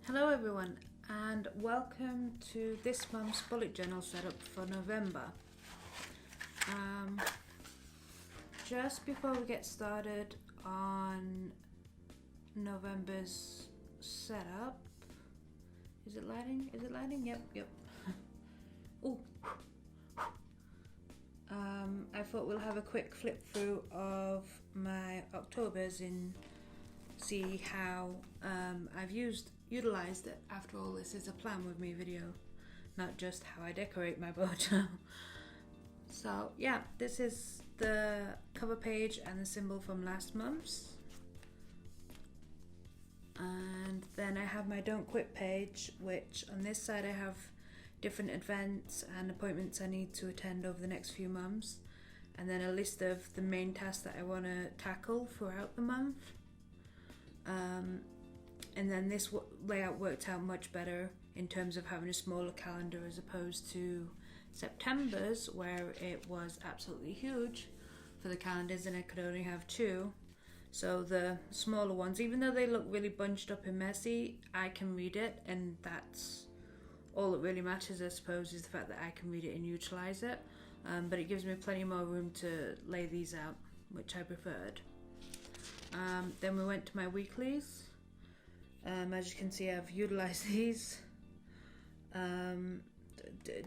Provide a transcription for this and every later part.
Hello everyone, and welcome to this month's bullet journal setup for November. Just before we get started on November's setup, is it lighting? Is it lighting? Yep. Oh. I thought we'll have a quick flip through of my Octobers and see how I've utilized it. After all, this is a plan with me video, not just how I decorate my BUJO. So yeah, this is the cover page and the symbol from last month's. And then I have my Don't Quit page, which on this side I have different events and appointments I need to attend over the next few months, and then a list of the main tasks that I want to tackle throughout the month. And then this layout worked out much better in terms of having a smaller calendar as opposed to September's, where it was absolutely huge for the calendars and I could only have two. So the smaller ones, even though they look really bunched up and messy, I can read it, and that's all that really matters, I suppose, is the fact that I can read it and utilize it. But it gives me plenty more room to lay these out, which I preferred. Then we went to my weeklies. As you can see, I've utilized these.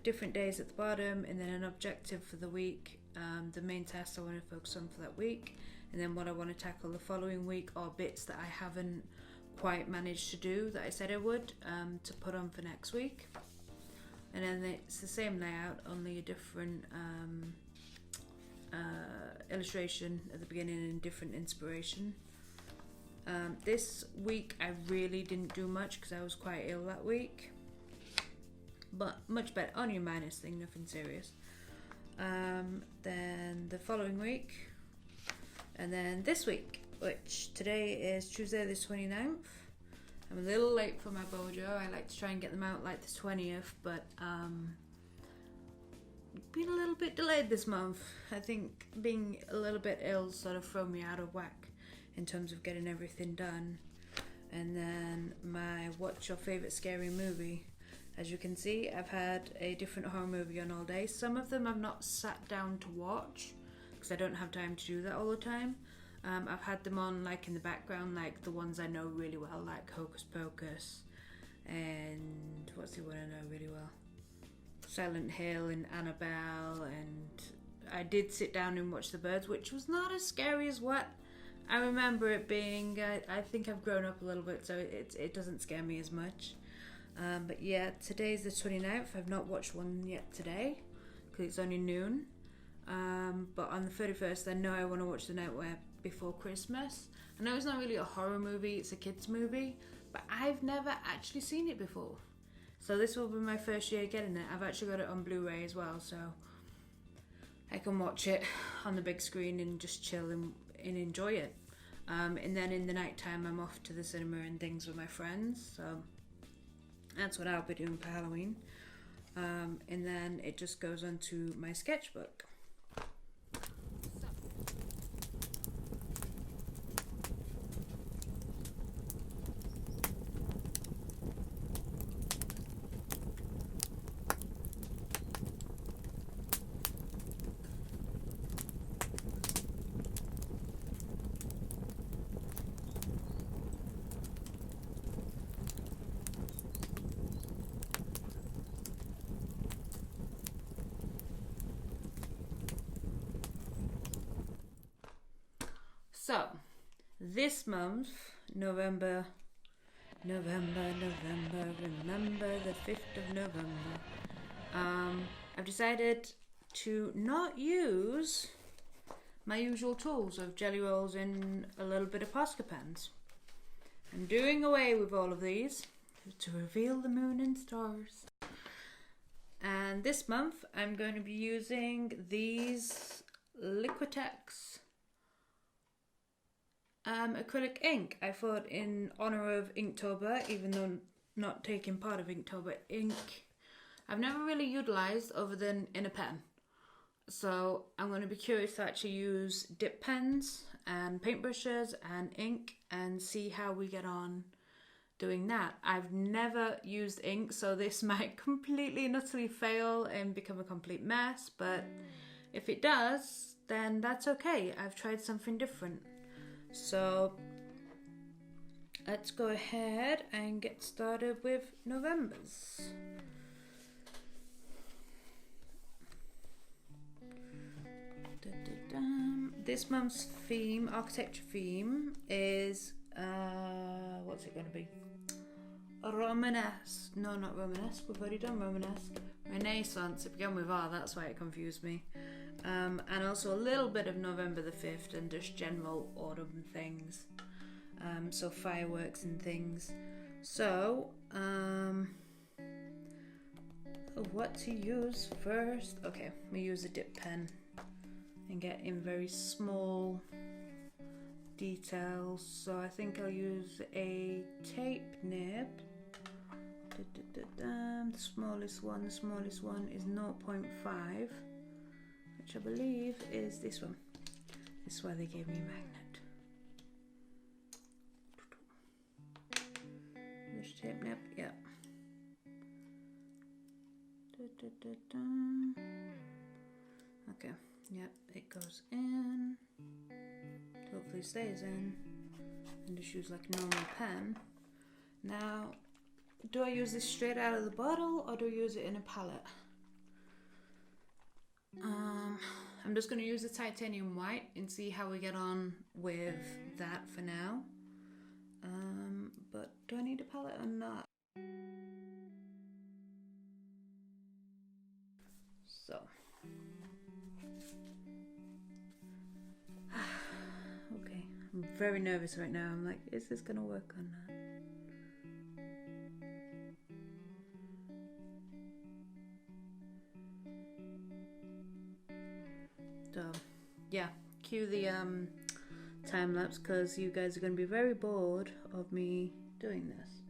Different days at the bottom, and then an objective for the week, the main tasks I want to focus on for that week, and then what I want to tackle the following week, or bits that I haven't quite managed to do that I said I would, to put on for next week. And then it's the same layout, only a different illustration at the beginning and different inspiration. This week I really didn't do much because I was quite ill that week, but much better, only a minus thing, nothing serious. Then the following week, and then this week, which today is Tuesday the 29th. I'm a little late for my BUJO. I like to try and get them out like the 20th, but been a little bit delayed this month. I think being a little bit ill sort of thrown me out of whack in terms of getting everything done. And then my what's your favorite scary movie. As you can see, I've had a different horror movie on all day. Some of them I've not sat down to watch because I don't have time to do that all the time. I've had them on like in the background, like the ones I know really well, like Hocus Pocus, and what's the one I know really well? Silent Hill and Annabelle. And I did sit down and watch The Birds, which was not as scary as what I remember it being. I think I've grown up a little bit, so it doesn't scare me as much. But yeah, today's the 29th. I've not watched one yet today because it's only noon. But on the 31st, I know I want to watch The Nightmare Before Christmas. I know it's not really a horror movie, it's a kids movie, but I've never actually seen it before. So this will be my first year getting it. I've actually got it on Blu-ray as well, so I can watch it on the big screen and just chill and enjoy it. And then in the night time, I'm off to the cinema and things with my friends, so that's what I'll be doing for Halloween. And then it just goes on to my sketchbook. So, this month, November, remember the 5th of November, I've decided to not use my usual tools of jelly rolls and a little bit of Posca pens. I'm doing away with all of these to reveal the moon and stars. And this month, I'm going to be using these Liquitex acrylic ink. I thought in honor of Inktober, even though not taking part of Inktober, ink I've never really utilized other than in a pen. So I'm going to be curious to actually use dip pens and paintbrushes and ink and see how we get on doing that. I've never used ink, so this might completely and utterly fail and become a complete mess, but if it does, then that's okay. I've tried something different. So let's go ahead and get started with November's. This month's theme, architecture theme, is what's it going to be? Romanesque. No, not Romanesque. We've already done Romanesque. Renaissance. It began with R. That's why it confused me. And also a little bit of November the 5th and just general autumn things. So fireworks and things. So, what to use first? Okay, we use a dip pen and get in very small details. So I think I'll use a tape nib. The smallest one is 0.5, which I believe is this one. This is why they gave me a magnet. Which tape nib? Yeah. Okay, yep, it goes in. Hopefully stays in. And just use like a normal pen. Now, do I use this straight out of the bottle or do I use it in a palette? I'm just going to use the titanium white and see how we get on with that for now. But do I need a palette or not? So. Okay, I'm very nervous right now. I'm like, is this going to work or not? So, yeah, cue the time lapse because you guys are going to be very bored of me doing this.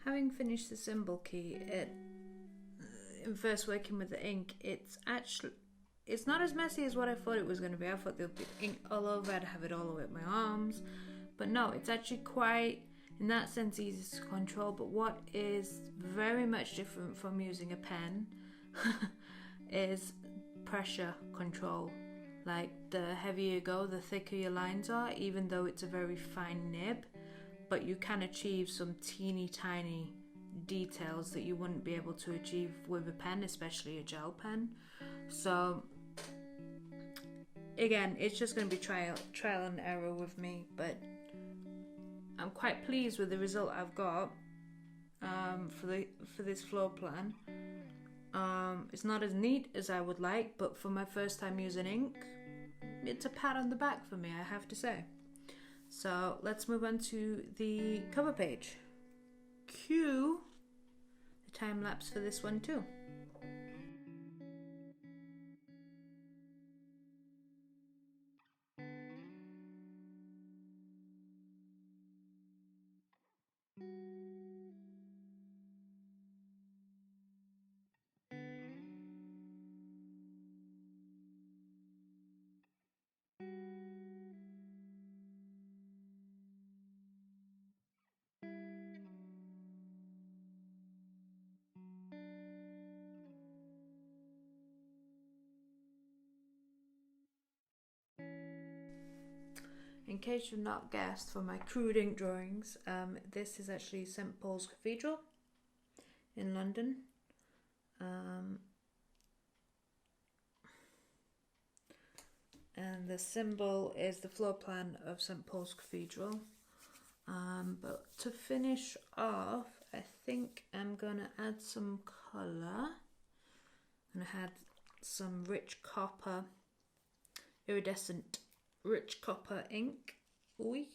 Having finished the symbol key, in first working with the ink, it's not as messy as what I thought it was going to be. I thought there'd be ink all over, I'd have it all over my arms, but no, it's actually quite, in that sense, easy to control. But what is very much different from using a pen is pressure control. Like, the heavier you go, the thicker your lines are, even though it's a very fine nib. But you can achieve some teeny tiny details that you wouldn't be able to achieve with a pen, especially a gel pen. So again, it's just going to be trial and error with me, but I'm quite pleased with the result I've got for this floor plan. It's not as neat as I would like, but for my first time using ink, it's a pat on the back for me, I have to say. So let's move on to the cover page. Cue the time lapse for this one too. In case you've not guessed from my crude ink drawings, this is actually St. Paul's Cathedral in London. and the symbol is the floor plan of St Paul's Cathedral. But to finish off, I think I'm gonna add some colour. I'm gonna add some rich copper, iridescent rich copper ink. Ooh,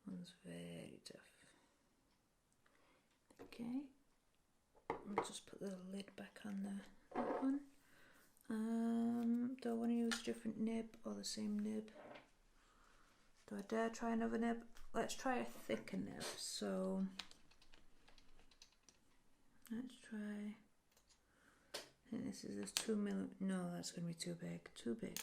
one's very tough. Okay, I'll just put the lid back on that one. Do I want to use a different nib or the same nib? Do I dare try another nib? Let's try a thicker nib. So let's try. I think this is 2 mm. No, that's going to be too big. Too big.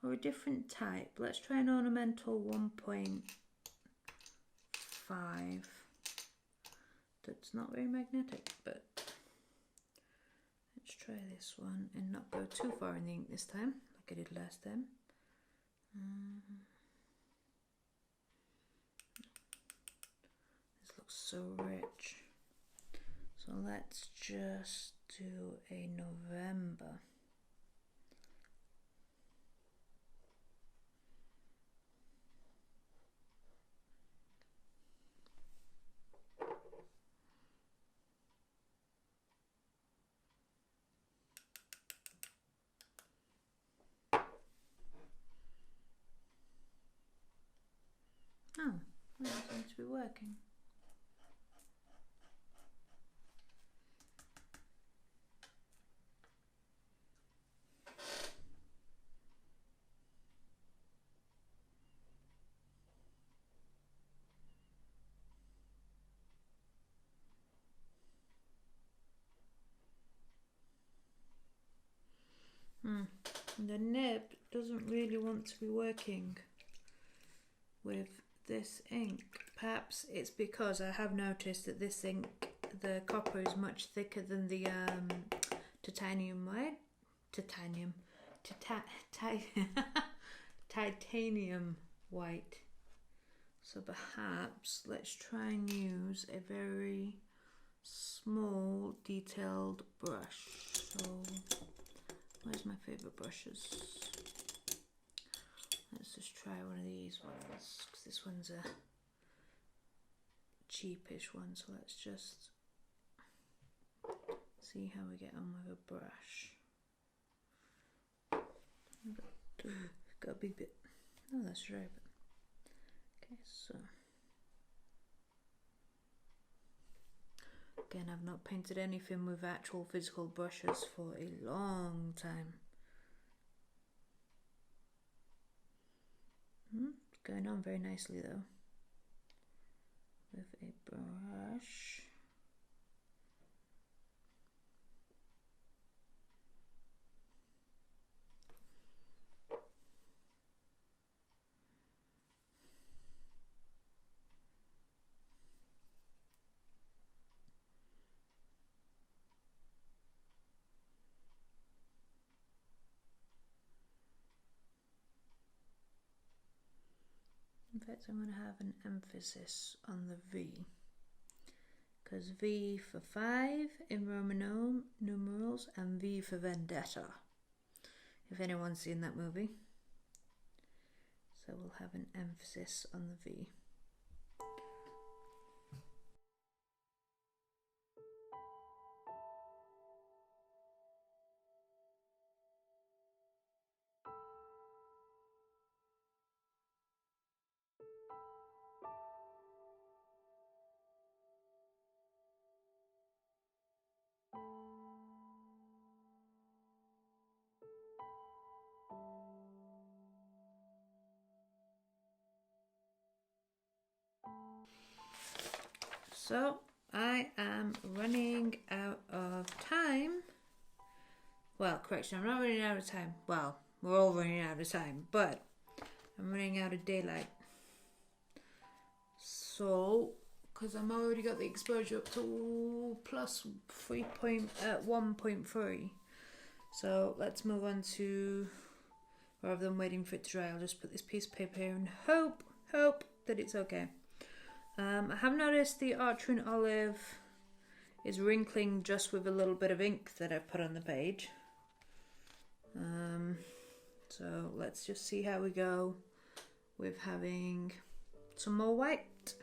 Or a different type. Let's try an ornamental 1.5. That's not very magnetic, but let's try this one and not go too far in the ink this time, like I did last time. This looks so rich. So let's just do a November. Oh, that seems to be working. The nib doesn't really want to be working with this ink. Perhaps it's because I have noticed that this ink, the copper, is much thicker than the titanium white. Titanium white. So perhaps let's try and use a very small detailed brush. So where's my favourite brushes? Let's just try one of these ones, because this one's a cheapish one, so let's just see how we get on with a brush. Got a big bit. Oh, that's right. Okay, so again, I've not painted anything with actual physical brushes for a long time. Going on very nicely though, with a brush. In fact, I'm going to have an emphasis on the V, because V for 5 in Roman numerals and V for Vendetta, if anyone's seen that movie. So we'll have an emphasis on the V. So I am running out of time. Well, correction, I'm not running out of time. Well, we're all running out of time, but I'm running out of daylight. So, because I'm already got the exposure up to plus 1.3. So let's move on to, rather than waiting for it to dry, I'll just put this piece of paper here and hope that it's okay. I have noticed the Archer Olive is wrinkling just with a little bit of ink that I've put on the page. So let's just see how we go with having some more white.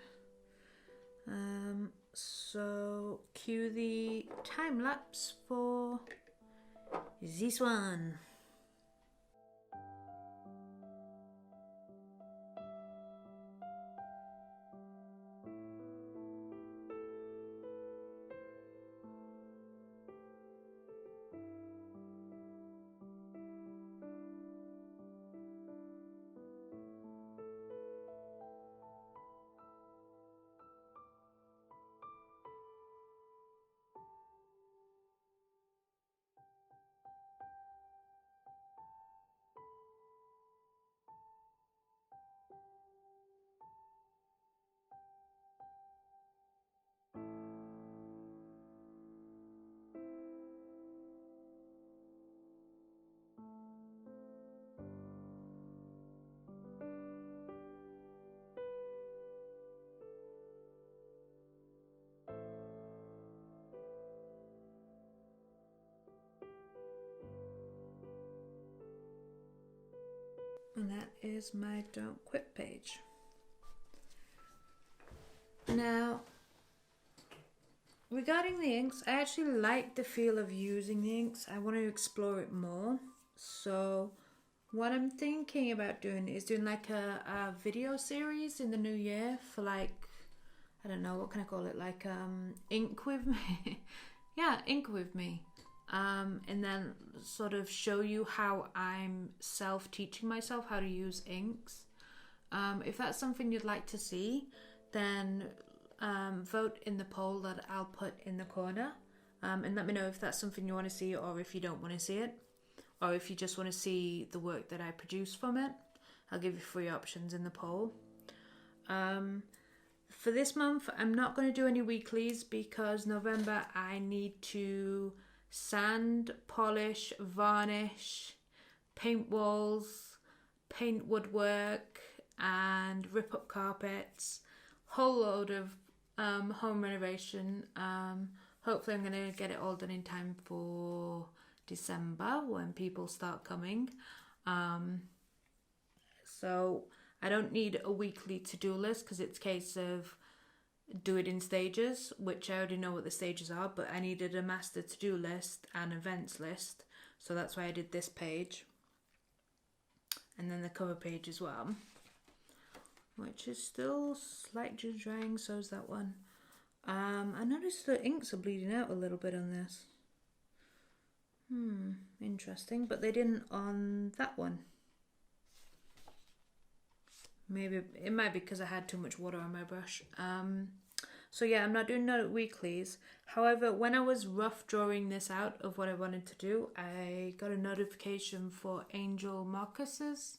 So cue the time lapse for this one. And that is my don't quit page. Now, regarding the inks, I actually like the feel of using the inks. I want to explore it more. So what I'm thinking about doing is doing like a video series in the new year for like, I don't know, what can I call it? Like ink with me. Yeah, ink with me. And then sort of show you how I'm self-teaching myself how to use inks. If that's something you'd like to see, then vote in the poll that I'll put in the corner, and let me know if that's something you want to see or if you don't want to see it, or if you just want to see the work that I produce from it. I'll give you 3 options in the poll. For this month, I'm not going to do any weeklies because November I need to sand, polish, varnish, paint walls, paint woodwork, and rip up carpets. Whole load of home renovation. Hopefully I'm going to get it all done in time for December when people start coming. So I don't need a weekly to-do list because it's a case of do it in stages, which I already know what the stages are, but I needed a master to-do list and events list, so that's why I did this page and then the cover page as well, which is still slightly drying. So is that one. I noticed the inks are bleeding out a little bit on this. Interesting, but they didn't on that one. Maybe it might be because I had too much water on my brush. So yeah, I'm not doing no weeklies. However, when I was rough drawing this out of what I wanted to do, I got a notification for Angel Marcus's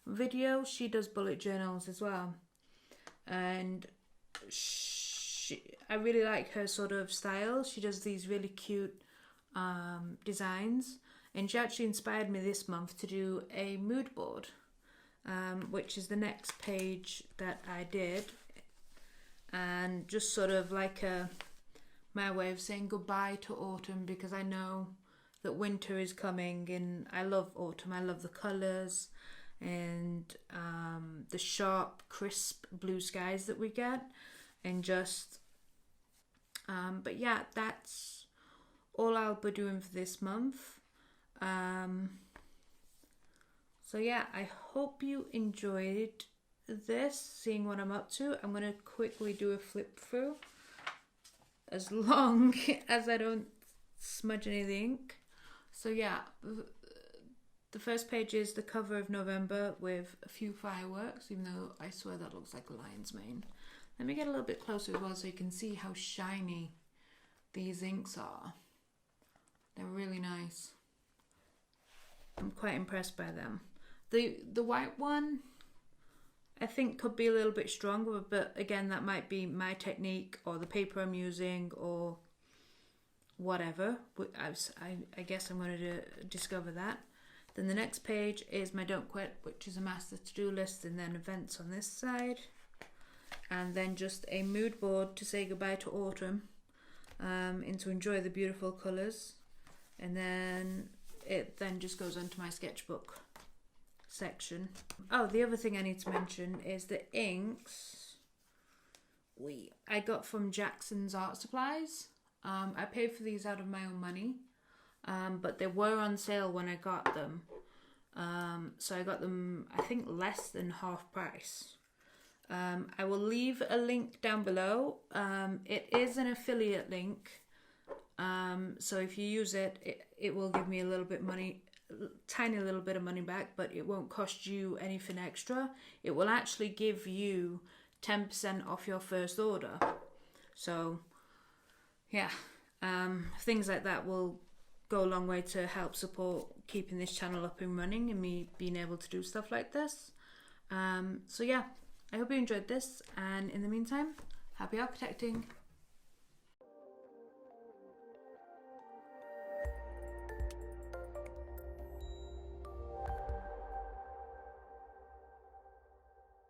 video. She does bullet journals as well, and I really like her sort of style. She does these really cute designs, and she actually inspired me this month to do a mood board. Which is the next page that I did, and just sort of like my way of saying goodbye to autumn, because I know that winter is coming and I love autumn. I love the colours and the sharp, crisp blue skies that we get, and just but yeah, that's all I'll be doing for this month. So yeah, I hope you enjoyed this, seeing what I'm up to. I'm going to quickly do a flip through, as long as I don't smudge any of the ink. So yeah, the first page is the cover of November with a few fireworks, even though I swear that looks like a lion's mane. Let me get a little bit closer as well so you can see how shiny these inks are. They're really nice. I'm quite impressed by them. The white one, I think, could be a little bit stronger, but again, that might be my technique or the paper I'm using or whatever. I guess I'm going to discover that. Then the next page is my Don't Quit, which is a master to-do list, and then events on this side. And then just a mood board to say goodbye to autumn and to enjoy the beautiful colours. And then it then just goes onto my sketchbook section. Oh, the other thing I need to mention is the inks I got from Jackson's Art Supplies. I paid for these out of my own money, but they were on sale when I got them. So I got them, I think, less than half price. I will leave a link down below. It is an affiliate link, so if you use it, it will give me a little bit money, tiny little bit of money back, but it won't cost you anything extra. It will actually give you 10% off your first order. So yeah, things like that will go a long way to help support keeping this channel up and running and me being able to do stuff like this. So yeah, I hope you enjoyed this, and in the meantime, happy architecting.